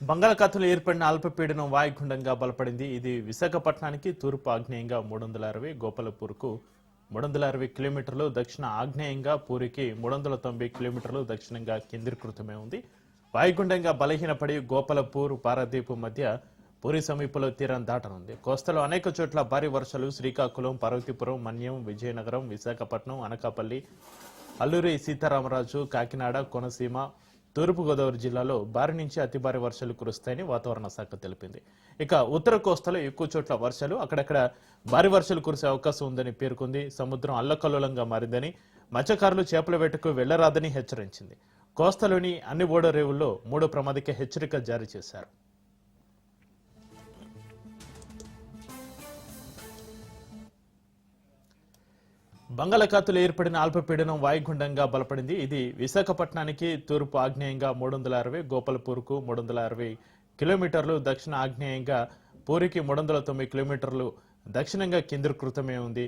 బంగాళాఖాతంలో ఏర్పడిన అల్పపీడనం వాయుగుండంగా బలపడింది. ఇది విశాఖపట్నానికి తూర్పు ఆగ్నేయంగా 360, గోపాలపూర్కు 360 కిలోమీటర్లు, దక్షిణ ఆగ్నేయంగా పూరికి 390 కిలోమీటర్లు దక్షిణంగా కేంద్రీకృతమై ఉంది. వాయుగుండంగా బలహీనపడి గోపాలపూర్, పారాదీప్ మధ్య పూరి సమీపంలో తీరం దాటనుంది. కోస్తలో అనేక చోట్ల భారీ వర్షాలు శ్రీకాకుళం, పార్వతీపురం, మన్యం, విజయనగరం, విశాఖపట్నం, అనకాపల్లి, అల్లూరి సీతారామరాజు, కాకినాడ, కోనసీమ, తూర్పుగోదావరి జిల్లాలో భారీ నుంచి అతి భారీ వర్షాలు కురుస్తాయని వాతావరణ శాఖ తెలిపింది. ఇక ఉత్తర కోస్తాలో ఎక్కువ చోట్ల వర్షాలు, అక్కడక్కడ భారీ వర్షాలు కురిసే అవకాశం ఉందని పేర్కొంది. సముద్రం అల్లకల్లోలంగా మారిందని, మత్స్యకారులు చేపల వేటకు వెళ్లరాదని హెచ్చరించింది. కోస్తాలోని అన్ని ఓడరేవుల్లో 3 ప్రమాదిక హెచ్చరిక జారీ చేశారు. బంగాళాఖాతంలో ఏర్పడిన అల్పపీడనం వాయుగుండంగా బలపడింది. ఇది విశాఖపట్నానికి తూర్పు ఆగ్నేయంగా 360, గోపాలపూర్కు 360 కిలోమీటర్లు, దక్షిణ ఆగ్నేయంగా పూరికి 390 కిలోమీటర్లు దక్షిణంగా కేంద్రీకృతమై ఉంది.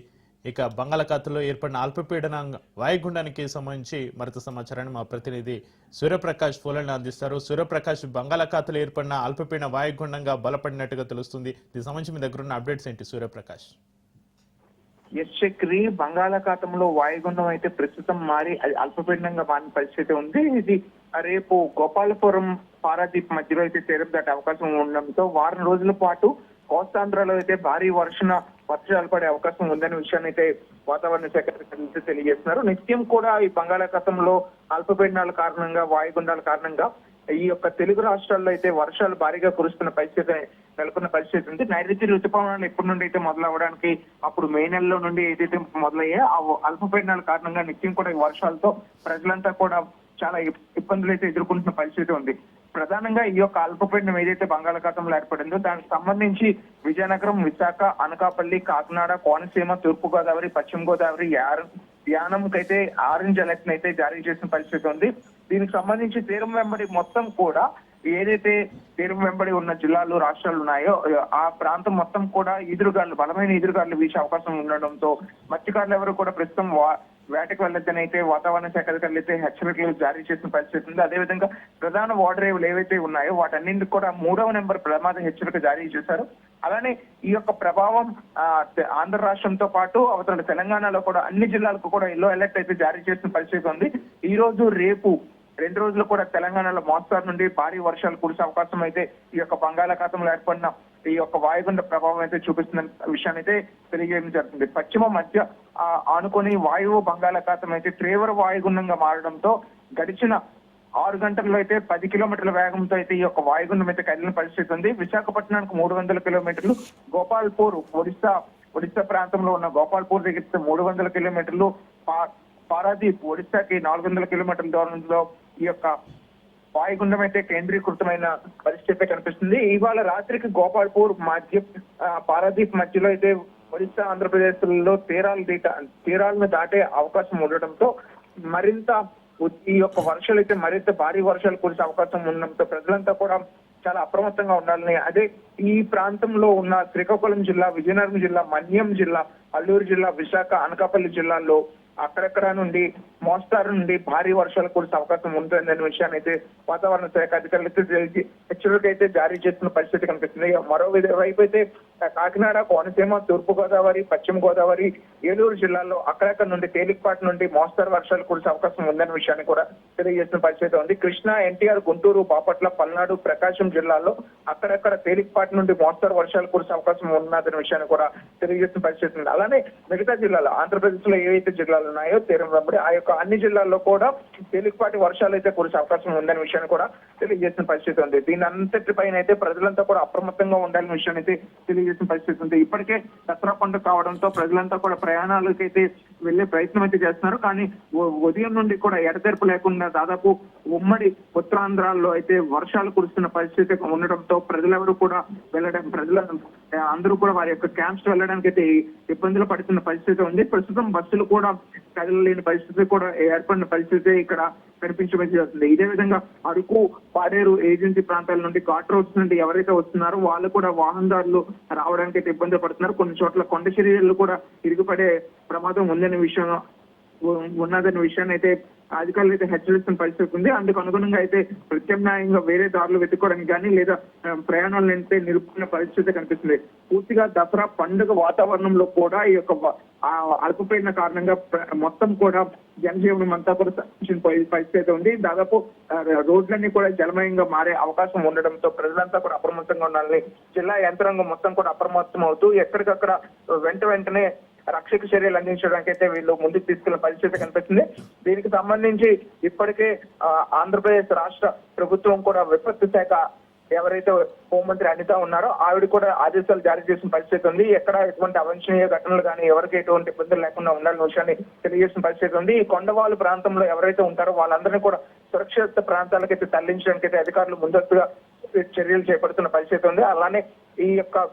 ఇక బంగాళాఖాతంలో ఏర్పడిన అల్పపీడన వాయుగుండానికి సంబంధించి మరింత సమాచారాన్ని మా ప్రతినిధి సూర్యప్రకాష్ ఫోన్లను అందిస్తారు. సూర్యప్రకాష్, బంగాళాఖాతంలో ఏర్పడిన అల్పపీడన వాయుగుండంగా బలపడినట్టుగా తెలుస్తుంది. దీనికి సంబంధించి మీ దగ్గర ఉన్న అప్డేట్స్ ఏంటి సూర్యప్రకాష్? చక్రి బంగాళాఖాతంలో వాయుగుండం అయితే ప్రస్తుతం మారి అల్పపీడనంగా మారిన పరిస్థితి ఉంది. ఇది రేపు గోపాలపురం, పారాదీప్ మధ్యలో అయితే తీరం దాటే అవకాశం ఉండడంతో వారం రోజుల పాటు కోస్తాంధ్రలో అయితే భారీ వర్షాలు పడే అవకాశం ఉందనే విషయాన్ని అయితే వాతావరణ శాఖ తెలియజేస్తున్నారు. నిత్యం కూడా ఈ బంగాళాఖాతంలో అల్పపీడనాల కారణంగా, వాయుగుండాల కారణంగా ఈ యొక్క తెలుగు రాష్ట్రాల్లో అయితే వర్షాలు భారీగా కురుస్తున్న పరిస్థితి నెలకొన్న పరిస్థితి ఉంది. నైరుతి ఋతుపవనాలు ఎప్పటి నుండి అయితే మొదలవడానికి అప్పుడు మే నెలలో నుండి ఏదైతే మొదలయ్యాయో ఆ అల్పపీడనాల కారణంగా నిత్యం కూడా ఈ వర్షాలతో ప్రజలంతా కూడా చాలా ఇబ్బందులు అయితే ఎదుర్కొంటున్న పరిస్థితి ఉంది. ప్రధానంగా ఈ యొక్క అల్పపీడనం ఏదైతే బంగాళాఖాతంలో ఏర్పడిందో దానికి సంబంధించి విజయనగరం, విశాఖ, అనకాపల్లి, కాకినాడ, కోనసీమ, తూర్పుగోదావరి, పశ్చిమ గోదావరి, యానంకైతే ఆరెంజ్ అలర్ట్ అయితే జారీ చేసిన పరిస్థితి ఉంది. దీనికి సంబంధించి తీరం వెంబడి మొత్తం కూడా ఏదైతే తీరం వెంబడి ఉన్న జిల్లాలు, రాష్ట్రాలు ఉన్నాయో ఆ ప్రాంతం మొత్తం కూడా బలమైన ఎదురుగాలు వీచే అవకాశం ఉండడంతో మత్స్యకారులు ఎవరు కూడా ప్రస్తుతం వేటకు వెళ్ళొద్దని అయితే వాతావరణ శాఖ అధికారులు అయితే హెచ్చరికలు జారీ చేసిన పరిస్థితి ఉంది. అదేవిధంగా ప్రధాన ఓడరేవులు ఏవైతే ఉన్నాయో వాటన్నింటికి కూడా 3వ నెంబర్ ప్రమాద హెచ్చరిక జారీ చేశారు. అలానే ఈ యొక్క ప్రభావం ఆంధ్ర రాష్ట్రంతో పాటు అవతల తెలంగాణలో కూడా అన్ని జిల్లాలకు కూడా ఎల్లో అలర్ట్ అయితే జారీ చేసిన పరిస్థితి ఉంది. ఈ రోజు, రేపు 2 రోజులు కూడా తెలంగాణలో మోస్తారు నుండి భారీ వర్షాలు కురిసే అవకాశం అయితే ఈ యొక్క బంగాళాఖాతంలో ఏర్పడిన ఈ యొక్క వాయుగుండ ప్రభావం అయితే చూపిస్తున్న విషయాన్ని అయితే తెలియజేయడం జరుగుతుంది. పశ్చిమ మధ్య ఆనుకొని వాయువు బంగాళాఖాతం అయితే తీవ్ర వాయుగుండంగా మారడంతో గడిచిన 6 గంటల్లో అయితే 10 కిలోమీటర్ల వేగంతో అయితే ఈ యొక్క వాయుగుండం అయితే కదిలిన పరిస్థితి ఉంది. విశాఖపట్నానికి 300 కిలోమీటర్లు, గోపాల్పూర్ ఒడిశా ప్రాంతంలో ఉన్న గోపాల్పూర్ దగ్గర 300 కిలోమీటర్లు, పారాదీప్ ఒడిశాకి 400 కిలోమీటర్ల దూరంలో ఈ యొక్క వాయుగుండం అయితే కేంద్రీకృతమైన పరిస్థితి కనిపిస్తుంది. ఇవాళ రాత్రికి గోపాల్పూర్ మధ్య, పారాదీప్ మధ్యలో అయితే ఒడిశా, ఆంధ్రప్రదేశ్ లో తీరాలను దాటే అవకాశం ఉండడంతో మరింత ఈ యొక్క వర్షాలు అయితే మరింత భారీ వర్షాలు కురిసే అవకాశం ఉండడంతో ప్రజలంతా కూడా చాలా అప్రమత్తంగా ఉండాలని, అదే ఈ ప్రాంతంలో ఉన్న శ్రీకాకుళం జిల్లా, విజయనగరం జిల్లా, మన్యం జిల్లా, అల్లూరు జిల్లా, విశాఖ, అనకాపల్లి జిల్లాల్లో అక్కడక్కడ నుండి మోస్తారు నుండి భారీ వర్షాలు కురిసే అవకాశం ఉంటుందనే విషయాన్ని అయితే వాతావరణ శాఖ అధికారులు అయితే హెచ్చరిక అయితే జారీ చేస్తున్న పరిస్థితి కనిపిస్తుంది. మరోవైపు అయితే కాకినాడ, కోనసీమ, తూర్పుగోదావరి, పశ్చిమ గోదావరి, ఏలూరు జిల్లాల్లో అక్కడక్కడ నుండి తేలికపాటి నుండి మోస్తారు వర్షాలు కురిసే అవకాశం ఉందనే విషయాన్ని కూడా తెలియజేస్తున్న పరిస్థితి ఉంది. కృష్ణా, ఎన్టీఆర్, గుంటూరు, బాపట్ల, పల్నాడు, ప్రకాశం జిల్లాల్లో అక్కడక్కడ తేలికపాటి నుండి మోస్తారు వర్షాలు కురిసే అవకాశం ఉన్నదనే విషయాన్ని కూడా తెలియజేస్తున్న పరిస్థితి ఉంది. అలానే మిగతా జిల్లాలో, ఆంధ్రప్రదేశ్ లో ఏవైతే జిల్లాలు ఉన్నాయో తీరం వెంబడి ఆ యొక్క అన్ని జిల్లాల్లో కూడా తేలికపాటి వర్షాలు అయితే కురిసే అవకాశం ఉందనే విషయాన్ని కూడా తెలియజేసిన పరిస్థితి ఉంది. దీని అంతటిపైన అయితే ప్రజలంతా కూడా అప్రమత్తంగా ఉండాలనే విషయాన్ని అయితే తెలియజేసిన పరిస్థితి ఉంది. ఇప్పటికే దసరా పండుగ కావడంతో ప్రజలంతా కూడా ప్రయాణాలకైతే వెళ్లే ప్రయత్నం అయితే చేస్తున్నారు. కానీ ఉదయం నుండి కూడా ఎడతెరపు లేకుండా దాదాపు ఉమ్మడి ఉత్తరాంధ్రాల్లో అయితే వర్షాలు కురుస్తున్న పరిస్థితి ఉండడంతో ప్రజలెవరూ కూడా అందరూ కూడా వారి యొక్క క్యాంప్స్ వెళ్ళడానికి అయితే ఇబ్బందులు పడుతున్న పరిస్థితి ఉంది. ప్రస్తుతం బస్సులు కూడా కదలలేని పరిస్థితి కూడా ఏర్పడిన పరిస్థితి ఇక్కడ కనిపించవలసి వస్తుంది. ఇదే విధంగా అరకు, పాడేరు ఏజెన్సీ ప్రాంతాల నుండి, ఘాట్ రోడ్స్ నుండి ఎవరైతే వస్తున్నారో వాళ్ళు కూడా వాహనదారులు రావడానికి అయితే ఇబ్బంది పడుతున్నారు. కొన్ని చోట్ల కొండ చర్యలు కూడా ఇరుగుపడే ప్రమాదం ఉన్నదనే విషయాన్ని అయితే అధికారులు అయితే హెచ్చరిస్తున్న పరిస్థితి ఉంది. అందుకు అనుగుణంగా అయితే ప్రత్యామ్నాయంగా వేరే దారులు వెతుక్కోవడానికి కానీ లేదా ప్రయాణాలను అయితే నిలుపుకునే పరిస్థితి కనిపిస్తుంది. పూర్తిగా దసరా పండుగ వాతావరణంలో కూడా ఈ యొక్క అల్పపీడన కారణంగా మొత్తం కూడా జనజీవనం అంతా కూడా స్తంభించిన పరిస్థితి అయితే ఉంది. దాదాపు రోడ్లన్నీ కూడా జలమయంగా మారే అవకాశం ఉండడంతో ప్రజలంతా కూడా అప్రమత్తంగా ఉండాలని జిల్లా యంత్రాంగం మొత్తం కూడా అప్రమత్తం అవుతూ ఎక్కడికక్కడ వెంటనే రక్షక చర్యలు అందించడానికి అయితే వీళ్ళు ముందుకు తీసుకున్న పరిస్థితి కనిపిస్తుంది. దీనికి సంబంధించి ఇప్పటికే ఆంధ్రప్రదేశ్ రాష్ట్ర ప్రభుత్వం కూడా విపత్తు శాఖ ఎవరైతే హోంమంత్రి అనిత ఉన్నారో ఆవిడ కూడా ఆదేశాలు జారీ చేసిన పరిస్థితి ఉంది. ఎక్కడ ఎటువంటి అవాంఛనీయ ఘటనలు కానీ ఎవరికి ఎటువంటి ఇబ్బందులు లేకుండా ఉండాలనే విషయాన్ని తెలియజేసిన పరిస్థితి ఉంది. ఈ కొండవాళ్ళు ప్రాంతంలో ఎవరైతే ఉంటారో వాళ్ళందరినీ కూడా సురక్షిత ప్రాంతాలకైతే తరలించడానికి అయితే అధికారులు ముందస్తుగా చర్యలు చేపడుతున్న పరిస్థితి ఉంది. అలానే ఈ యొక్క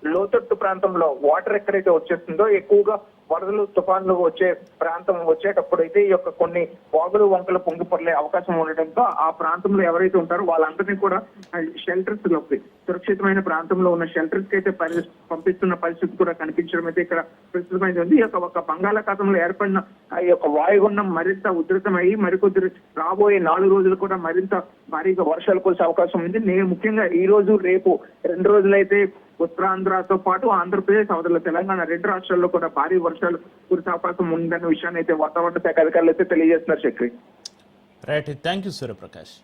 లోతట్టు ప్రాంతంలో వాటర్ ఎక్కడైతే వచ్చేస్తుందో ఎక్కువగా వరదలు తుఫాన్లు వచ్చే ప్రాంతం వచ్చేటప్పుడు అయితే ఈ యొక్క కొన్ని వాగులు వంకలు పొంగి పొరలే అవకాశం ఉండడంతో ఆ ప్రాంతంలో ఎవరైతే ఉంటారో వాళ్ళందరినీ కూడా షెల్టర్స్ లోకి సురక్షితమైన ప్రాంతంలో ఉన్న షెల్టర్స్ కి అయితే పంపిస్తున్న పరిస్థితి కూడా కనిపించడం అయితే ఇక్కడ ప్రస్తుతమైంది ఉంది. ఈ యొక్క ఒక బంగాళాఖాతంలో ఏర్పడిన ఈ యొక్క వాయుగుండం మరింత ఉధృతమయ్యి మరికొద్ది రాబోయే 4 రోజులు కూడా మరింత భారీగా వర్షాలు కురిసే అవకాశం ఉంది. నేను ముఖ్యంగా ఈ రోజు రేపు 2 రోజులైతే ఉత్తరాంధ్రతో పాటు ఆంధ్రప్రదేశ్ అవతల తెలంగాణ 2 రాష్ట్రాల్లో కూడా భారీ వర్షాలు కురిసే అవకాశం ఉందన్న విషయాన్ని అయితే వాతావరణ శాఖ అధికారులు అయితే తెలియజేస్తున్నారు. Chakri right, thank you Suryaprakash.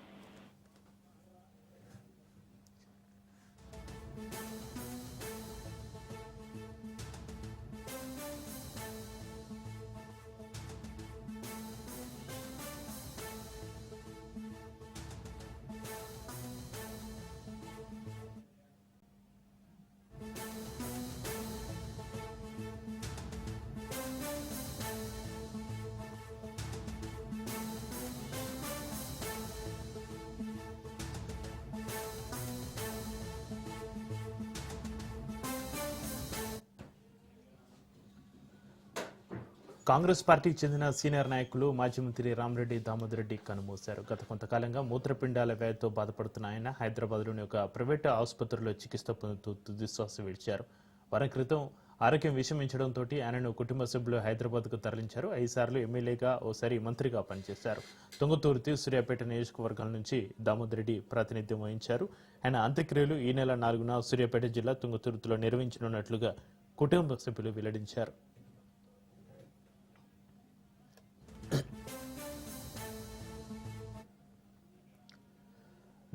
Congress పార్టీకి చెందిన సీనియర్ నాయకులు మాజీ మంత్రి రామిరెడ్డి దామోదర్ రెడ్డి కన్నుమూశారు. గత కొంతకాలంగా మూత్రపిండాల వ్యాధితో బాధపడుతున్న ఆయన హైదరాబాద్లోని ఒక ప్రైవేటు ఆసుపత్రిలో చికిత్స పొందుతూ తుదిశ్వాస విడిచారు. వారం క్రితం ఆరోగ్యం విషమించడంతో ఆయనను కుటుంబ సభ్యులు హైదరాబాద్కు తరలించారు. 5 సార్లు ఎమ్మెల్యేగా, ఓసారి మంత్రిగా పనిచేశారు. తుంగతుర్తి, సూర్యాపేట నియోజకవర్గాల నుంచి దామోదర్ రెడ్డి ప్రాతినిధ్యం వహించారు. ఆయన అంత్యక్రియలు ఈ నెల 4న సూర్యాపేట జిల్లా తుంగతుర్తిలో నిర్వహించనున్నట్లుగా కుటుంబ సభ్యులు వెల్లడించారు.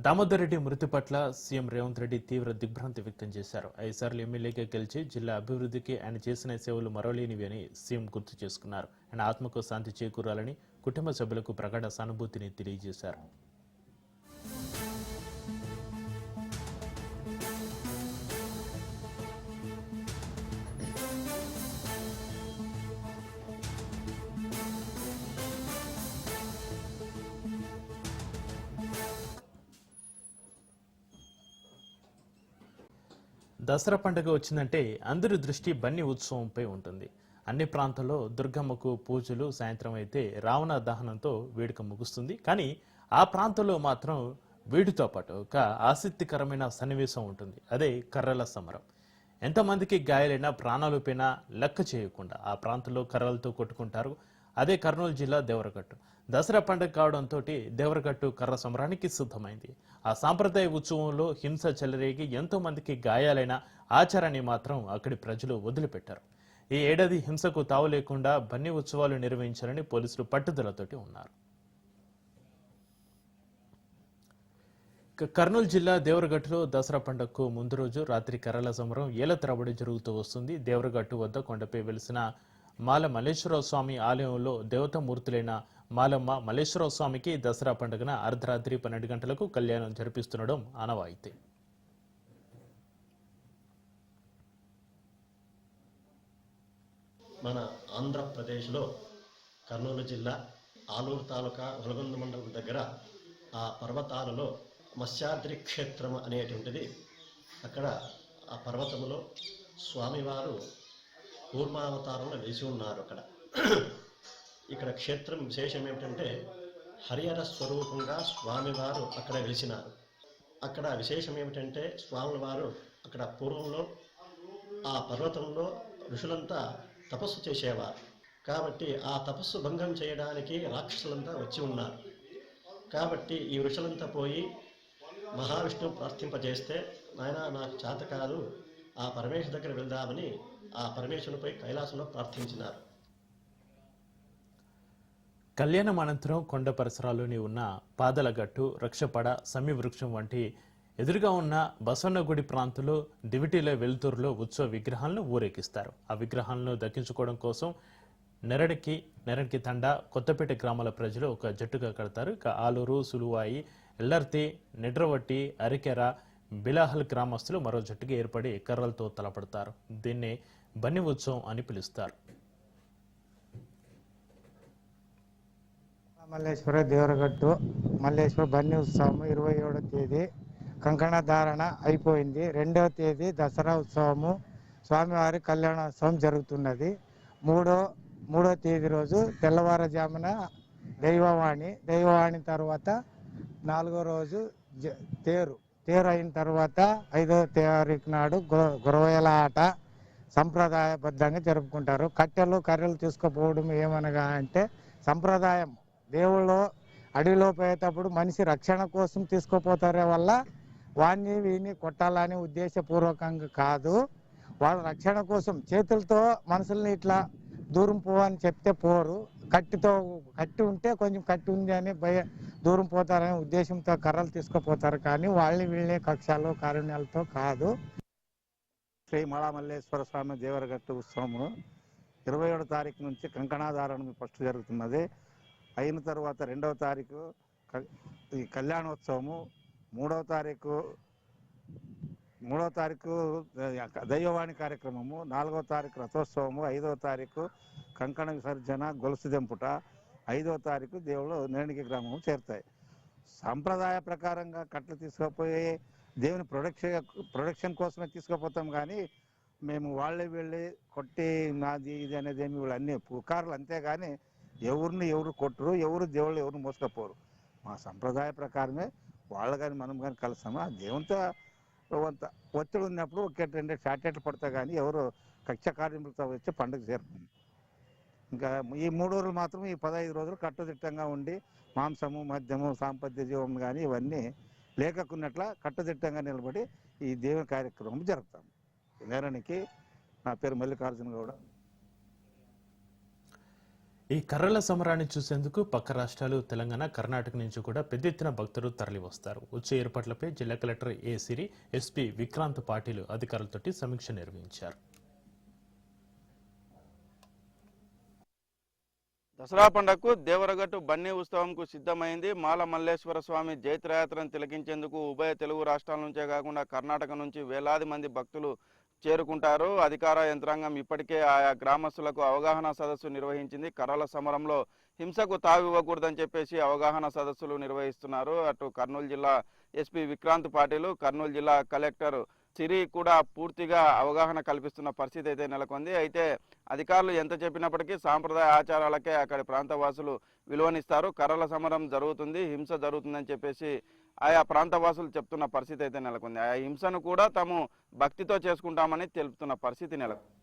దామోదర్ రెడ్డి మృతి పట్ల సీఎం రేవంత్ రెడ్డి తీవ్ర దిగ్భ్రాంతి వ్యక్తం చేశారు. 5 సార్లు ఎమ్మెల్యేగా గెలిచి జిల్లా అభివృద్ధికి ఆయన చేసిన సేవలు మరవలేనివి అని సీఎం గుర్తు చేసుకున్నారు. ఆయన ఆత్మకు శాంతి చేకూరాలని కుటుంబ సభ్యులకు ప్రగాఢ సానుభూతిని తెలియజేశారు. దసరా పండుగ వచ్చిందంటే అందరి దృష్టి బన్నీ ఉత్సవంపై ఉంటుంది. అన్ని ప్రాంతాల్లో దుర్గమ్మకు పూజలు, సాయంత్రం అయితే రావణ దహనంతో వేడుక ముగుస్తుంది. కానీ ఆ ప్రాంతంలో మాత్రం వీటితో పాటు ఒక ఆసక్తికరమైన సన్నివేశం ఉంటుంది. అదే కర్రల సమరం. ఎంతమందికి గాయాలైనా, ప్రాణాలు పోయినా లెక్క చేయకుండా ఆ ప్రాంతంలో కర్రలతో కొట్టుకుంటారు. అదే కర్నూలు జిల్లా దేవరగట్టు. దసరా పండుగ కావడంతో దేవరగట్టు కర్ర సమరానికి సిద్ధమైంది. ఆ సాంప్రదాయ ఉత్సవంలో హింస చెలరేగి ఎంతో మందికి గాయాలైన ఆచారాన్ని మాత్రం అక్కడి ప్రజలు వదిలిపెట్టారు. ఈ ఏడాది హింసకు తావు లేకుండా బన్నీ ఉత్సవాలు నిర్వహించాలని పోలీసులు పట్టుదలతోటి ఉన్నారు. కర్నూలు జిల్లా దేవరగట్టులో దసరా పండుగకు ముందు రోజు రాత్రి కర్రల సమరం ఏళ్ల తరబడి జరుగుతూ వస్తుంది. దేవరగట్టు వద్ద కొండపై వెలిసిన మాల మల్లేశ్వరరావు స్వామి ఆలయంలో దేవతామూర్తులైన మాలమ్మ మల్లేశ్వరరావు స్వామికి దసరా పండుగన అర్ధరాత్రి 12 గంటలకు కళ్యాణం జరిపిస్తుండడం ఆనవాయితీ. మన ఆంధ్రప్రదేశ్లో కర్నూలు జిల్లా ఆలూరు తాలూకా వలగొంద మండలం దగ్గర ఆ పర్వతాలలో మత్స్యాద్రి క్షేత్రం అనేటువంటిది, అక్కడ ఆ పర్వతములో స్వామివారు కూర్మావతారంలో వెలిసి ఉన్నారు. ఇక్కడ క్షేత్రం విశేషం ఏమిటంటే హరిహర స్వరూపంగా స్వామివారు అక్కడ వెలిసినారు. అక్కడ విశేషం ఏమిటంటే స్వామివారు అక్కడ పూర్వంలో ఆ పర్వతంలో ఋషులంతా తపస్సు చేసేవారు. కాబట్టి ఆ తపస్సు భంగం చేయడానికి రాక్షసులంతా వచ్చి ఉన్నారు. కాబట్టి ఈ ఋషులంతా పోయి మహావిష్ణువు ప్రార్థింపజేస్తే, నాయన నాకు చేత కాదు, ఆ పరమేశ్వరు దగ్గర వెళ్దామని ఆ పరమేశ్వరునిపై కైలాసంలో ప్రార్థించినారు. కళ్యాణం అనంతరం కొండ పరిసరాల్లోని ఉన్న పాదలగట్టు, రక్షపడ, సమ్మి వృక్షం వంటి ఎదురుగా ఉన్న బసవన్నగుడి ప్రాంతంలో దివిటీల వెలుతురులో ఉత్సవ విగ్రహాలను ఊరేగిస్తారు. ఆ విగ్రహాలను దక్కించుకోవడం కోసం నెరడికి తండా, కొత్తపేట గ్రామాల ప్రజలు ఒక జట్టుగా కడతారు. ఇక ఆలూరు, సులువాయి, ఎల్లర్తి, నిడ్రవట్టి, అరికెర, బిలాహల్ గ్రామస్తులు మరో జట్టుగా ఏర్పడి కర్రలతో తలపడతారు. దీన్ని బన్ని ఉత్సవం అని పిలుస్తారు. మల్లేశ్వర దేవరగట్టు మల్లేశ్వర బన్ని ఉత్సవం 27వ తేదీ కంకణ ధారణ అయిపోయింది. 2వ తేదీ దసరా ఉత్సవము, స్వామివారి కళ్యాణోత్సవం జరుగుతున్నది. మూడో తేదీ రోజు తెల్లవారుజామున దైవవాణి తర్వాత 4వ రోజు తేరు అయిన తర్వాత 5వ తారీఖు నాడు గురవేల ఆట సంప్రదాయబద్ధంగా జరుపుకుంటారు. కర్రలు తీసుకుపోవడం ఏమనగా అంటే సంప్రదాయం. దేవుళ్ళు అడవిలో పోయేటప్పుడు మనిషి రక్షణ కోసం తీసుకుపోతారే వల్ల వీని కొట్టాలని ఉద్దేశపూర్వకంగా కాదు. వాళ్ళ రక్షణ కోసం చేతులతో మనుషుల్ని ఇట్లా దూరం పోవని చెప్తే పోరు. కట్టి ఉంటే కొంచెం కట్టి ఉంది అని దూరం పోతారనే ఉద్దేశంతో కర్రలు తీసుకుపోతారు. కానీ వీళ్ళే కక్షాలు కారుణ్యాలతో కాదు. శ్రీ మల్లేశ్వర స్వామి దేవరగట్టు ఉత్సవము 27వ తారీఖు నుంచి కంకణాధారణ ఫస్ట్ జరుగుతున్నది. అయిన తర్వాత 2వ తారీఖు ఈ కళ్యాణోత్సవము, 3వ తారీఖు దైవవాణి కార్యక్రమము, 4వ తారీఖు రథోత్సవము, 5వ తారీఖు కంకణ విసర్జన, గొలుసు దెంపుట, 5వ తారీఖు దేవుళ్ళు నేణికి గ్రామము చేరుతాయి. సాంప్రదాయ ప్రకారంగా కట్లు తీసుకుపోయి దేవుని ప్రొడక్షన్ కోసమే తీసుకుపోతాం. కానీ మేము వీళ్ళే కొట్టి నాది ఇది అనేది ఏమి వీళ్ళు అన్ని పుకారులు అంతేగాని ఎవరు కొట్టరు, దేవుళ్ళు ఎవరు మోసుకపోరు. మా సంప్రదాయ ప్రకారమే వాళ్ళు కానీ మనం కానీ కలుస్తాము. ఆ దేవునితో ఒత్తిడి ఉన్నప్పుడు 1-2 షార్టెట్లు పడతా కానీ ఎవరు కక్ష కార్యములతో వచ్చి పండుగ చేరుతుంది. ఇంకా ఈ 3 రోజులు మాత్రం ఈ 15 రోజులు కట్టుదిట్టంగా ఉండి మాంసము, మద్యము, సాంపత్య జీవం కానీ ఇవన్నీ లేకున్నట్ల కట్టుదిట్టంగా నిలబడి ఈ దేవుని కార్యక్రమం జరుపుతాం. నేరానికి నా పేరు మల్లికార్జున గౌడ. ఈ కర్రల సమరాన్ని చూసేందుకు పక్క రాష్ట్రాలు తెలంగాణ, కర్ణాటక నుంచి కూడా పెద్ద ఎత్తున భక్తులు తరలి వస్తారు. వచ్చే ఏర్పాట్లపై జిల్లా కలెక్టర్ ఏ సిరి, ఎస్పీ విక్రాంత్ పాటిల్ అధికారులతోటి సమీక్ష నిర్వహించారు. దసరా పండుగకు దేవరగట్టు బన్నీ ఉత్సవంకు సిద్ధమైంది. మల్లేశ్వర స్వామి జైత్రయాత్రను తిలకించేందుకు ఉభయ తెలుగు రాష్ట్రాల నుంచే కాకుండా కర్ణాటక నుంచి వేలాది మంది భక్తులు చేరుకుంటారు. అధికార యంత్రాంగం ఇప్పటికే ఆయా గ్రామస్తులకు అవగాహన సదస్సు నిర్వహించింది. కర్రల సమరంలో హింసకు తావివ్వకూడదని చెప్పేసి అవగాహన సదస్సులు నిర్వహిస్తున్నారు. అటు కర్నూలు జిల్లా ఎస్పీ విక్రాంత్ పాటిల్, కర్నూలు జిల్లా కలెక్టర్ సిరి కూడా పూర్తిగా అవగాహన కల్పిస్తున్న పరిస్థితి అయితే నెలకొంది. అయితే అధికారులు ఎంత చెప్పినప్పటికీ సాంప్రదాయ ఆచారాలకే అక్కడి ప్రాంతవాసులు విలువనిస్తారు. కర్రల సమరం జరుగుతుంది, హింస జరుగుతుందని చెప్పేసి ఆయా ప్రాంతవాసులు చెప్తున్న పరిస్థితి అయితే నెలకొంది. ఆ హింసను కూడా తాము భక్తితో చేసుకుంటామని తెలుపుతున్న పరిస్థితి నెలకొంది.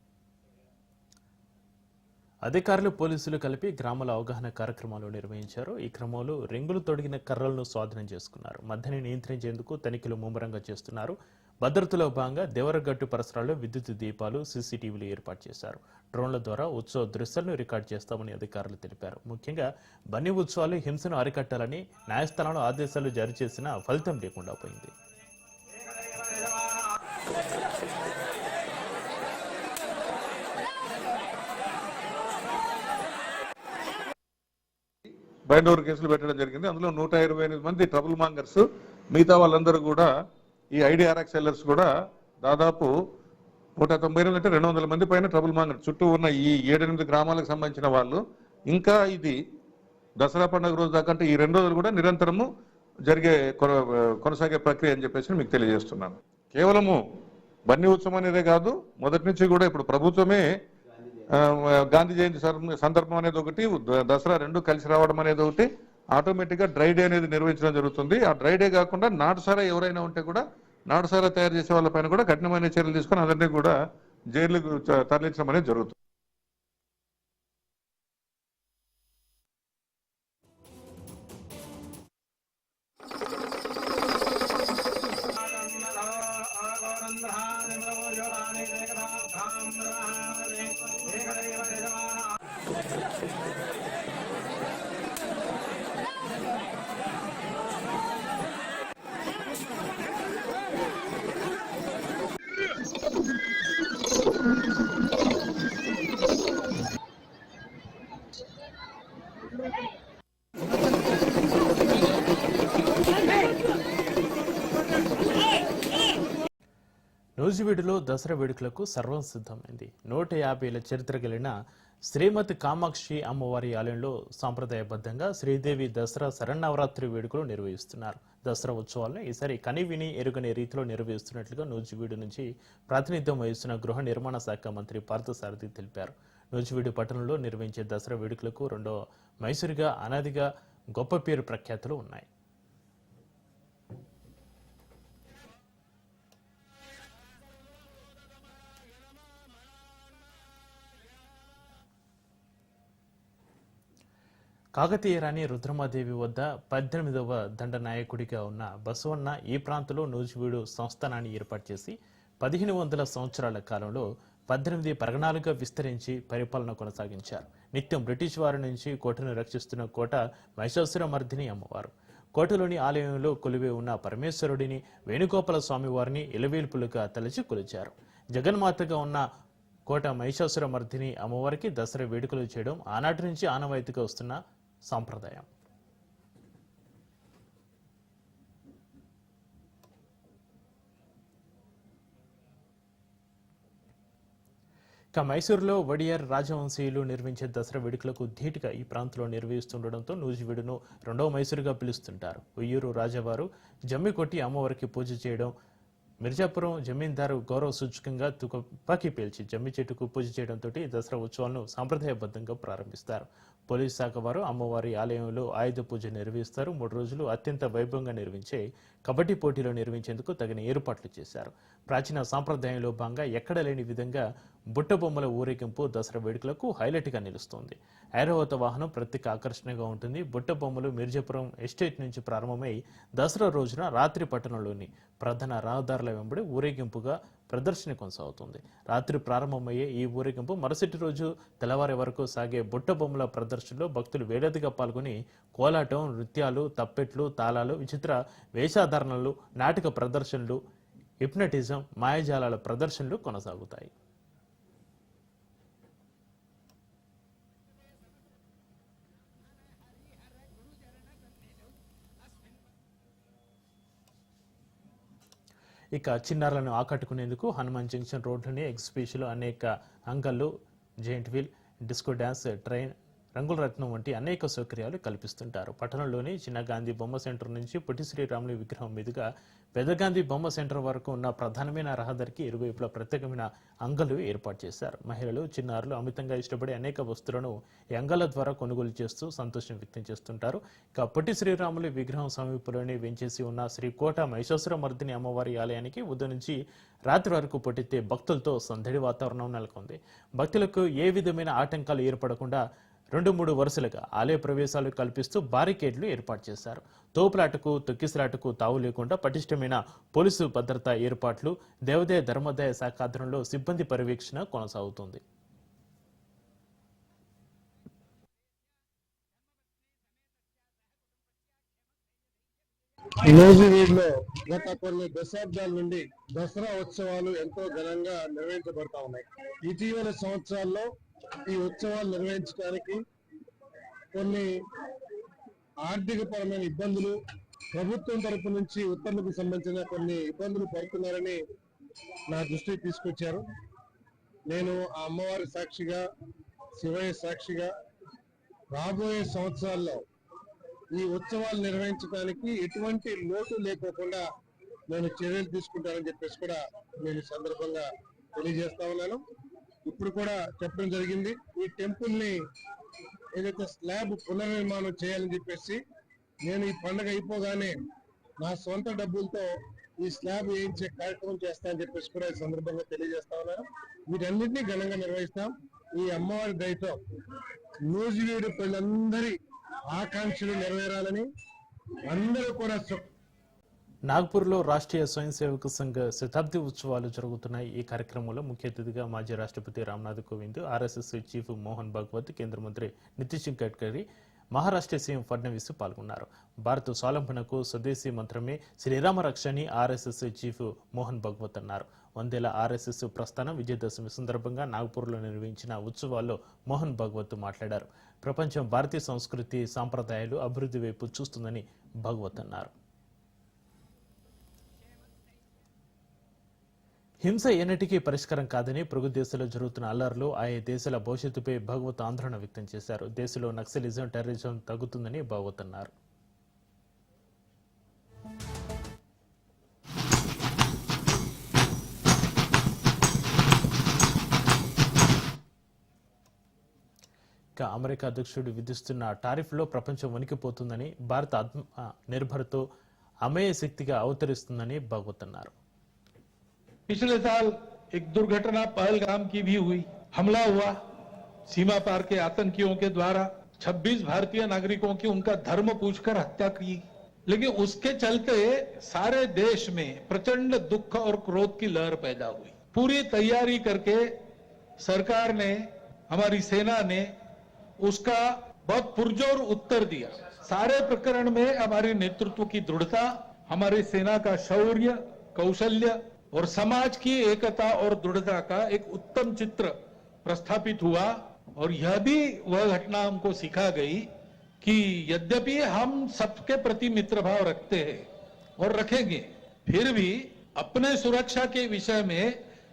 అధికారులు, పోలీసులు కలిపి గ్రామాల అవగాహన కార్యక్రమాలు నిర్వహించారు. ఈ క్రమంలో రింగులు తొడిగిన కర్రలను స్వాధీనం చేసుకున్నారు. మద్యాన్ని నియంత్రించేందుకు తనిఖీలు ముమ్మరంగా చేస్తున్నారు. భద్రతలో భాగంగా దేవరగట్టు పరిసరాల్లో విద్యుత్ దీపాలు, సీసీటీవీలు ఏర్పాటు చేశారు. డ్రోన్ల ద్వారా ఉత్సవ దృశ్యాలను రికార్డు చేస్తామని అధికారులు తెలిపారు. ముఖ్యంగా బన్నీ ఉత్సవాలు హింసను అరికట్టాలని న్యాయస్థానంలో ఆదేశాలు జారీ చేసినా ఫలితం లేకుండా పోయింది. బైండ్ ఓవర్ కేసులు పెట్టడం జరిగింది. అందులో 128 మంది ట్రబుల్ మాంగర్స్, మిగతా వాళ్ళందరూ కూడా ఈ ఐడిఆర్ఎక్స్ సెల్లర్స్ కూడా దాదాపు 198 అంటే 200 మంది పైన ట్రబుల్ మాంగర్స్ చుట్టూ ఉన్న ఈ 7-8 గ్రామాలకు సంబంధించిన వాళ్ళు. ఇంకా ఇది దసరా పండుగ రోజు దాకా అంటే ఈ 2 రోజులు కూడా నిరంతరము కొనసాగే ప్రక్రియ అని చెప్పేసి మీకు తెలియజేస్తున్నాను. కేవలము బన్నీ ఉత్సవం అనేదే కాదు, మొదటి నుంచి కూడా ఇప్పుడు ప్రభుత్వమే గాంధీ జయంతి సందర్భం అనేది ఒకటి, దసరా 2 కలిసి రావడం అనేది ఒకటి, ఆటోమేటిక్గా డ్రై డే అనేది నిర్వహించడం జరుగుతుంది. ఆ డ్రై డే కాకుండా నాటుసారా ఎవరైనా ఉంటే కూడా నాటుసారా తయారు చేసే వాళ్ళపైన కూడా కఠినమైన చర్యలు తీసుకొని అందరినీ కూడా జైలుకు తరలించడం అనేది జరుగుతుంది. నూజివీడులో దసరా వేడుకలకు సర్వం సిద్ధమైంది. 150 ఏళ్ల చరిత్ర కలిగిన శ్రీమతి కామాక్షి అమ్మవారి ఆలయంలో సాంప్రదాయబద్ధంగా శ్రీదేవి దసరా శరన్నవరాత్రి వేడుకలు నిర్వహిస్తున్నారు. దసరా ఉత్సవాలను ఈసారి కనివిని ఎరుగని రీతిలో నిర్వహిస్తున్నట్లుగా నూజివీడు నుంచి ప్రాతినిధ్యం వహిస్తున్న గృహ నిర్మాణ శాఖ మంత్రి పార్థసారథి తెలిపారు. నూజివీడు పట్టణంలో నిర్వహించే దసరా వేడుకలకు రెండో మైసూరుగా అనాదిగా గొప్ప పేరు ప్రఖ్యాతులు ఉన్నాయి. కాకతీయ రాణి రుద్రమాదేవి వద్ద 18వ దండనాయకుడిగా ఉన్న బసవన్న ఈ ప్రాంతంలో నూజివీడు సంస్థానాన్ని ఏర్పాటు చేసి 1500 సంవత్సరాల కాలంలో 18 పరగణాలుగా విస్తరించి పరిపాలన కొనసాగించారు. నిత్యం బ్రిటిష్ వారి నుంచి కోటను రక్షిస్తున్న కోట మహిషాసురమర్దిని అమ్మవారు. కోటలోని ఆలయంలో కొలువే ఉన్న పరమేశ్వరుడిని వేణుగోపాల స్వామివారిని ఇలవేల్పులుగా తలచి కొలిచారు. జగన్మాతగా ఉన్న కోట మహిషాసురమర్దిని అమ్మవారికి దసరా వేడుకలు చేయడం ఆనాటి నుంచి ఆనవాయితీగా వస్తున్న సాంప్రదాయం. ఇక మైసూరులో వడియార్ రాజవంశీయులు నిర్మించే దసరా వేడుకలకు ధీటుగా ఈ ప్రాంతంలో నిర్వహిస్తుండటంతో నూజివీడును రెండవ మైసూరుగా పిలుస్తుంటారు. ఉయ్యూరు రాజావారు జమ్మి కొట్టి అమ్మవారికి పూజ చేయడం, మిర్జాపురం జమీందారు గౌరవ సూచకంగా తుపాకీ పేల్చి జమ్మి చెట్టుకు పూజ చేయడంతో దసరా ఉత్సవాలను సాంప్రదాయబద్ధంగా ప్రారంభిస్తారు. పోలీసు శాఖ వారు అమ్మవారి ఆలయంలో ఆయుధ పూజ నిర్వహిస్తారు. 3 రోజులు అత్యంత వైభవంగా నిర్వహించే కబడ్డీ పోటీలు నిర్వహించేందుకు తగిన ఏర్పాట్లు చేశారు. ప్రాచీన సాంప్రదాయంలో భాగంగా ఎక్కడ లేని విధంగా బుట్టబొమ్మల ఊరేగింపు దసరా వేడుకలకు హైలైట్గా నిలుస్తోంది. ఐరావత వాహనం ప్రత్యేక ఆకర్షణగా ఉంటుంది. బుట్టబొమ్మలు మిర్జాపురం ఎస్టేట్ నుంచి ప్రారంభమై దసరా రోజున రాత్రి పట్టణంలోని ప్రధాన రహదారుల వెంబడి ఊరేగింపుగా ప్రదర్శన కొనసాగుతుంది. రాత్రి ప్రారంభమయ్యే ఈ ఊరేగింపు మరుసటి రోజు తెల్లవారి వరకు సాగే బుట్టబొమ్మల ప్రదర్శనలో భక్తులు వేలాదిగా పాల్గొని కోలాటం, నృత్యాలు, తప్పెట్లు, తాళాలు, విచిత్ర వేషధారణలు, నాటక ప్రదర్శనలు, హిప్నటిజం, మాయాజాలాల ప్రదర్శనలు కొనసాగుతాయి. ఇక చిన్నారులను ఆకట్టుకునేందుకు హనుమాన్ జంక్షన్ రోడ్లోని ఎగ్జిబిషన్లో అనేక అంగళ్ళు, giant wheel, disco dance, train, రంగుల రత్నం వంటి అనేక సౌకర్యాలు కల్పిస్తుంటారు. పట్టణంలోని చిన్న గాంధీ బొమ్మ సెంటర్ నుంచి పొట్టి శ్రీరాములు విగ్రహం మీదుగా పెద్ద గాంధీ బొమ్మ సెంటర్ వరకు ఉన్న ప్రధానమైన రహదారికి ఇరువైపులా ప్రత్యేకమైన అంగళ్ళు ఏర్పాటు చేశారు. మహిళలు, చిన్నారులు అమితంగా ఇష్టపడే అనేక వస్తువులను ఈ అంగళ్ళ ద్వారా కొనుగోలు చేస్తూ సంతోషం వ్యక్తం చేస్తుంటారు. ఇక పొట్టి శ్రీరాములు విగ్రహం సమీపంలోనే వెంచేసి ఉన్న శ్రీ కోట మహిషాసురమర్దిని అమ్మవారి ఆలయానికి ఉదయం నుంచి రాత్రి వరకు పొట్టితే భక్తులతో సందడి వాతావరణం నెలకొంది. భక్తులకు ఏ విధమైన ఆటంకాలు ఏర్పడకుండా 2-3 వరుసలుగా ఆలయ ప్రవేశాలు కల్పిస్తూ బారికేడ్లు ఏర్పాటు చేశారు. తోపులాటకు, తొక్కిసలాటకు తావు లేకుండా పటిష్టమైన పోలీసు భద్రతా ఏర్పాట్లు, దేవాదాయ ధర్మాదాయ శాఖ ఆధ్వర్యంలో సిబ్బంది పర్యవేక్షణ కొనసాగుతుంది. నూజివీడులో గత కొన్ని దశాబ్దాల నుండి దసరా ఉత్సవాలు ఎంతో ఘనంగా నిర్వహించబడతా ఉన్నాయి. ఇటీవల సంవత్సరాల్లో ఈ ఉత్సవాలు నిర్వహించడానికి కొన్ని ఆర్థిక పరమైన ఇబ్బందులు, ప్రభుత్వం తరపు నుంచి ఉత్తర్వులకు సంబంధించిన కొన్ని ఇబ్బందులు పడుతున్నారని నా దృష్టికి తీసుకొచ్చారు. నేను ఆ అమ్మవారి సాక్షిగా, శివయ్య సాక్షిగా రాబోయే సంవత్సరాల్లో ఈ ఉత్సవాలు నిర్వహించడానికి ఎటువంటి లోటు లేకోకుండా నేను చర్యలు తీసుకుంటానని చెప్పేసి కూడా నేను ఈ సందర్భంగా తెలియజేస్తా ఉన్నాను. ఇప్పుడు కూడా చెప్పడం జరిగింది, ఈ టెంపుల్ ని ఏదైతే స్లాబ్ పునర్నిర్మాణం చేయాలని చెప్పేసి నేను ఈ పండుగ అయిపోగానే నా సొంత డబ్బులతో ఈ స్లాబ్ వేయించే కార్యక్రమం చేస్తానని చెప్పేసి కూడా ఈ సందర్భంగా తెలియజేస్తా ఉన్నాను. వీటన్నిటినీ ఘనంగా నిర్వహిస్తాం. ఈ అమ్మవారి దయతో నూజివీడు పిల్లలందరి ఆకాంక్షలు నెరవేరాలని అందరూ కూడా నాగ్పూర్లో రాష్ట్రీయ స్వయం సేవక సంఘ శతాబ్ది ఉత్సవాలు జరుగుతున్నాయి. ఈ కార్యక్రమంలో ముఖ్య అతిథిగా మాజీ రాష్ట్రపతి రామ్నాథ్ కోవింద్, ఆర్ఎస్ఎస్ చీఫ్ మోహన్ భాగవత్, కేంద్ర మంత్రి నితిన్ గడ్కరీ, మహారాష్ట్ర సీఎం ఫడ్నవీస్ పాల్గొన్నారు. భారత్ స్వాలంబనకు స్వదేశీ మంత్రమే శ్రీరామ రక్షని ఆర్ఎస్ఎస్ చీఫ్ మోహన్ భాగవత్ అన్నారు. 100 ఏళ్ల ఆర్ఎస్ఎస్ ప్రస్థానం విజయదశమి సందర్భంగా నాగ్పూర్లో నిర్వహించిన ఉత్సవాల్లో మోహన్ భాగవత్ మాట్లాడారు. ప్రపంచం భారతీయ సంస్కృతి, సాంప్రదాయాలు అభివృద్ధి వైపు చూస్తుందని భాగవత్ అన్నారు. హింస ఎన్నిటికీ పరిష్కారం కాదని పొరుగు దేశాల్లో జరుగుతున్న అల్లర్లు ఆయా దేశాల భవిష్యత్తుపై భాగవత్ ఆందోళన వ్యక్తం చేశారు. దేశంలో నక్సలిజం, టెర్రరిజం తగ్గుతుందని భాగవత్ అన్నారు. అమెరికా అధ్యక్షుడు విధిస్తున్న టారిఫ్లో ప్రపంచం వణికిపోతుందని, భారత ఆత్మ నిర్భర్తో అమేయ శక్తిగా అవతరిస్తుందని భాగవత్ అన్నారు. पिछले साल एक दुर्घटना पहलगाम की भी हुई, हमला हुआ सीमा पार के आतंकियों के द्वारा, 26 भारतीय नागरिकों की उनका धर्म पूछकर हत्या की। लेकिन उसके चलते सारे देश में प्रचंड दुख और क्रोध की लहर पैदा हुई। पूरी तैयारी करके सरकार ने, हमारी सेना ने उसका बहुत पुरजोर उत्तर दिया। सारे प्रकरण में हमारे नेतृत्व की दृढ़ता, हमारी सेना का शौर्य, कौशल्य और समाज की एकता और दृढ़ता का एक उत्तम चित्र प्रस्थापित हुआ। और यह भी वह घटना हमको सिखा गई कि यद्यपि हम सबके प्रति मित्र भाव रखते हैं और रखेंगे, फिर भी अपने सुरक्षा के विषय में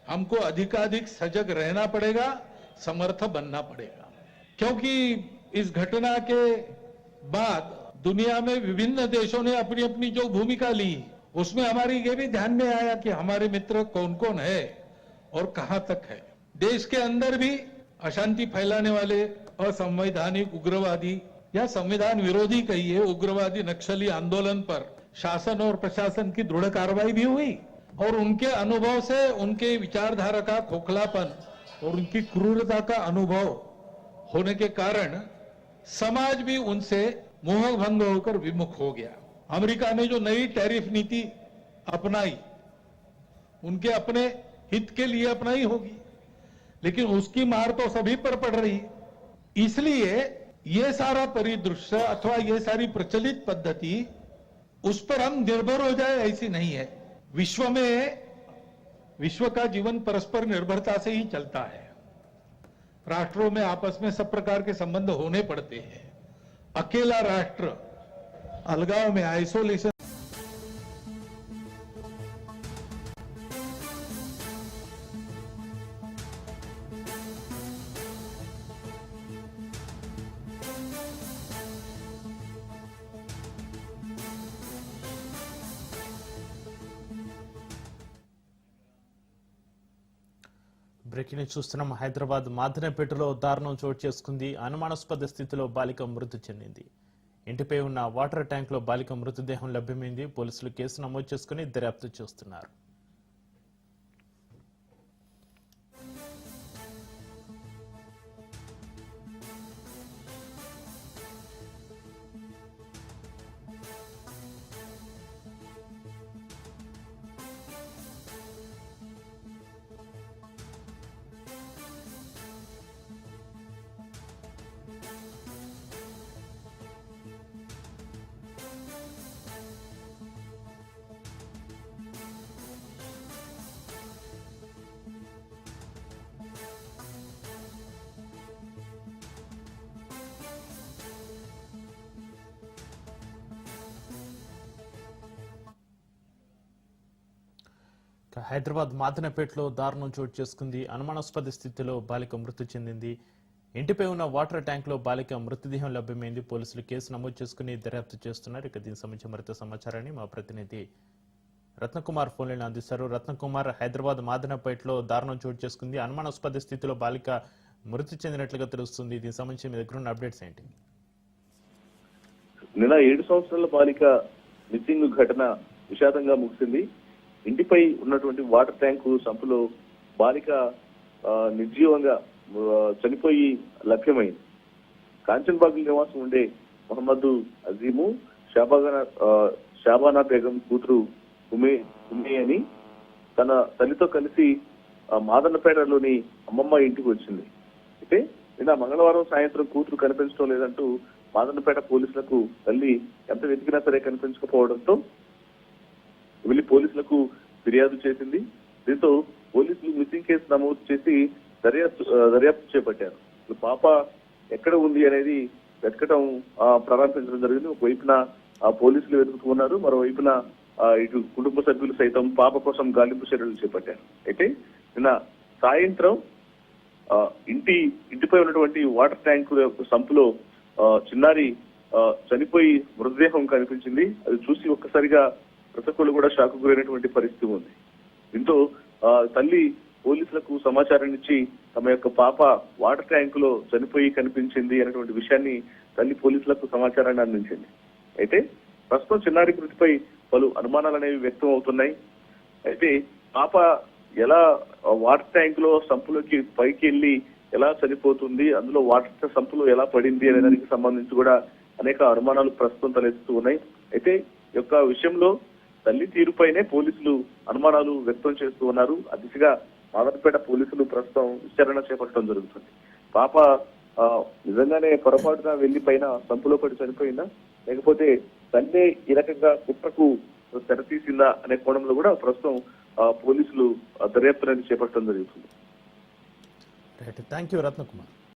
हमको अधिकाधिक सजग रहना पड़ेगा, समर्थ बनना पड़ेगा। क्योंकि इस घटना के बाद दुनिया में विभिन्न देशों ने अपनी अपनी जो भूमिका ली, उसमें हमारी ये भी ध्यान में आया कि हमारे मित्र कौन कौन है और कहां तक है। देश के अंदर भी अशांति फैलाने वाले असंवैधानिक उग्रवादी या संविधान विरोधी कहिए उग्रवादी नक्सली आंदोलन पर शासन और प्रशासन की दृढ़ कार्रवाई भी हुई। और उनके अनुभव से, उनके विचारधारा का खोखलापन और उनकी क्रूरता का अनुभव होने के कारण समाज भी उनसे मोहभंग होकर विमुख हो गया। अमेरिका ने जो नई टैरिफ नीति अपनाई, उनके अपने हित के लिए अपनाई होगी, लेकिन उसकी मार तो सभी पर पड़ रही। इसलिए ये सारा परिदृश्य अथवा ये सारी प्रचलित पद्धति, उस पर हम निर्भर हो जाए ऐसी नहीं है। विश्व का जीवन परस्पर निर्भरता से ही चलता है। राष्ट्रों में आपस में सब प्रकार के संबंध होने पड़ते हैं। अकेला राष्ट्र अलगाव में, आइसोलेशन బ్రేకింగ్ న్యూస్ చూస్తున్నాం. హైదరాబాద్ మాదనపేటలో దారుణం చోటు చేసుకుంది. అనుమానాస్పద స్థితిలో బాలిక మృతి చెందింది. ఇంటిపై ఉన్న వాటర్ ట్యాంక్ లో బాలిక మృతదేహం లభ్యమైంది. పోలీసులు కేసు నమోదు చేసుకుని దర్యాప్తు చేస్తున్నారు. హైదరాబాద్ మాదనపేటలో దారుణం చోటు చేసుకుంది. అనుమానాస్పద స్థితిలో బాలిక మృతి చెందింది. ఇంటిపై ఉన్న వాటర్ ట్యాంక్ లో బాలిక మృతదేహం లభ్యమైంది. పోలీసులు కేసు నమోదు చేసుకుని దర్యాప్తు చేస్తున్నారు. ఇక దీనికి సంబంధించిన మరింత సమాచారాన్ని మా ప్రతినిధి రత్నకుమార్ ఫోన్ లైన్ అందిస్తారు. రత్నకుమార్, హైదరాబాద్ మాదనపేటలో దారుణం చోటు చేసుకుంది. అనుమానాస్పద స్థితిలో బాలిక మృతి చెందినట్లుగా తెలుస్తుంది. దీనికి సంబంధించి మీ దగ్గర ఉన్న అప్డేట్స్ ఏంటి? నిన్న 7 సంవత్సరాల బాలిక మిస్సింగ్ ఘటన విషాదంగా ముగిసింది. ఇంటిపై ఉన్నటువంటి వాటర్ ట్యాంకు సంపులో బాలిక నిర్జీవంగా చనిపోయి లభ్యమైంది. కాంచన్బాగ్ నివాసం ఉండే మొహమ్మద్ అజీము షాబానా బేగం కూతురు ఉమే అని తన తల్లితో కలిసి మాదన్నపేటలోని అమ్మమ్మ ఇంటికి వచ్చింది. అయితే నిన్న మంగళవారం సాయంత్రం కూతురు కనిపించడం లేదంటూ మాదన్నపేట పోలీసులకు తల్లి ఎంత వెతికినా సరే కనిపించకపోవడంతో వెళ్లి పోలీసులకు ఫిర్యాదు చేసింది. దీంతో పోలీసులు మిస్సింగ్ కేసు నమోదు చేసి దర్యాప్తు చేపట్టారు. పాప ఎక్కడ ఉంది అనేది వెతకటం ప్రారంభించడం జరిగింది. ఒకవైపున పోలీసులు వెతుకుతున్నారు, మరోవైపున ఇటు కుటుంబ సభ్యులు సైతం పాప కోసం గాలింపు చర్యలు చేపట్టారు. అయితే నిన్న సాయంత్రం ఇంటిపై ఉన్నటువంటి వాటర్ ట్యాంక్ సంపులో చిన్నారి చనిపోయి మృతదేహం కనిపించింది. అది చూసి ఒక్కసారిగా ప్రతి ఒక్కళ్ళు కూడా షాక్ గురైనటువంటి పరిస్థితి ఉంది. దీంతో తల్లి పోలీసులకు సమాచారం ఇచ్చి తమ యొక్క పాప వాటర్ ట్యాంక్ లో చనిపోయి కనిపించింది అనేటువంటి విషయాన్ని తల్లి పోలీసులకు సమాచారాన్ని అందించింది. అయితే ప్రస్తుతం చిన్నారి మృతిపై పలు అనుమానాలు అనేవి వ్యక్తం అవుతున్నాయి. అయితే పాప ఎలా వాటర్ ట్యాంక్ లో సంపులోకి పైకి వెళ్ళి ఎలా చనిపోతుంది, అందులో వాటర్ సంపులో ఎలా పడింది అనే దానికి సంబంధించి కూడా అనేక అనుమానాలు ప్రస్తుతం తలెత్తుతూ ఉన్నాయి. అయితే ఈ యొక్క విషయంలో తల్లి తీరుపైనే పోలీసులు అనుమానాలు వ్యక్తం చేస్తూ ఉన్నారు. ఆ దిశగా మాదనపేట పోలీసులు ప్రస్తుతం విచారణ చేపట్టడం జరుగుతుంది. పాప నిజంగానే పొరపాటున వెళ్లి పైన సంపులో పడి చనిపోయిందా, లేకపోతే తల్లి ఈ రకంగా కుట్రకు తెరతీసిందా అనే కోణంలో కూడా ప్రస్తుతం పోలీసులు దర్యాప్తు అనేది చేపట్టడం జరుగుతుంది. Thank you Ratnakumar.